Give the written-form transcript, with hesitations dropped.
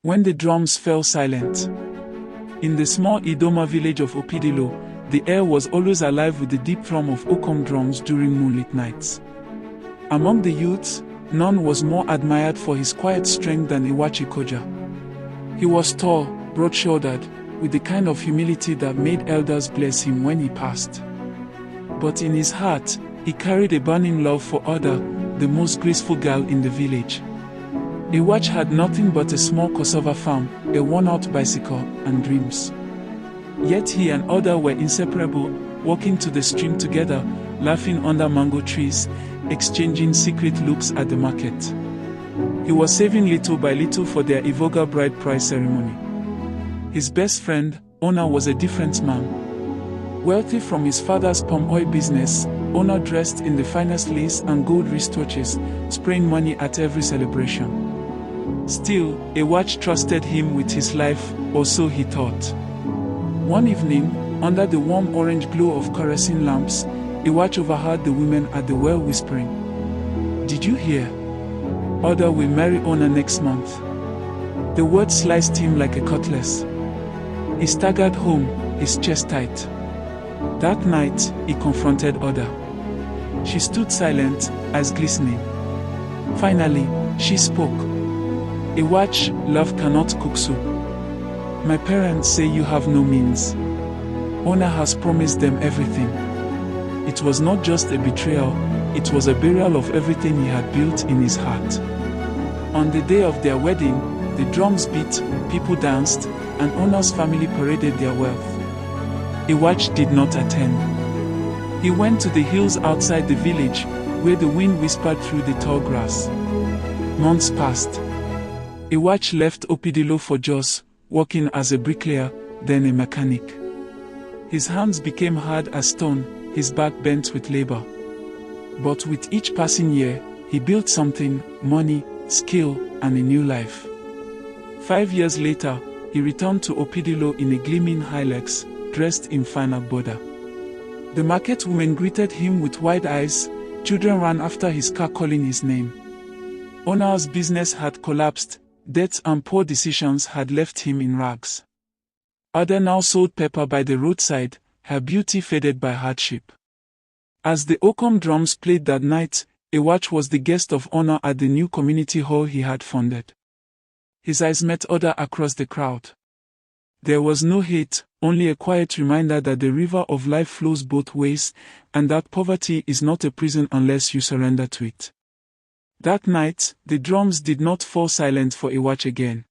When the drums fell silent. In the small Idoma village of Opidilo, the air was always alive with the deep thrum of Okom drums during moonlit nights. Among the youths, none was more admired for his quiet strength than Iwachi Koja. He was tall, broad-shouldered, with the kind of humility that made elders bless him when he passed. But in his heart, he carried a burning love for Oda, the most graceful girl in the village. Iwachi had nothing but a small cassava farm, a worn-out bicycle, and dreams. Yet he and Oda were inseparable, walking to the stream together, laughing under mango trees, exchanging secret looks at the market. He was saving little by little for their Ivoga bride price ceremony. His best friend, Ona, was a different man. Wealthy from his father's palm oil business, Ona dressed in the finest lace and gold wristwatches, spraying money at every celebration. Still, Iwachi trusted him with his life, or so he thought. One evening, under the warm orange glow of kerosene lamps, Iwachi overheard the women at the well whispering, "Did you hear? Oda will marry Ona next month." The word sliced him like a cutlass. He staggered home, his chest tight. That night, he confronted Oda. She stood silent, eyes glistening. Finally, she spoke. "Iwachi, love cannot cook soup. My parents say you have no means. Ona has promised them everything." It was not just a betrayal, it was a burial of everything he had built in his heart. On the day of their wedding, the drums beat, people danced, and Ona's family paraded their wealth. Iwachi did not attend. He went to the hills outside the village, where the wind whispered through the tall grass. Months passed. Iwachi left Opidilo for Jos, working as a bricklayer, then a mechanic. His hands became hard as stone, his back bent with labor. But with each passing year, he built something: money, skill, and a new life. 5 years later, he returned to Opidilo in a gleaming Hilux, dressed in fine agbada. The market women greeted him with wide eyes, children ran after his car calling his name. Ona's business had collapsed, debts and poor decisions had left him in rags. Oda now sold pepper by the roadside, her beauty faded by hardship. As the Okom drums played that night, Iwachi was the guest of honor at the new community hall he had founded. His eyes met Oda across the crowd. There was no hate, only a quiet reminder that the river of life flows both ways, and that poverty is not a prison unless you surrender to it. That night, the drums did not fall silent for Iwachi again.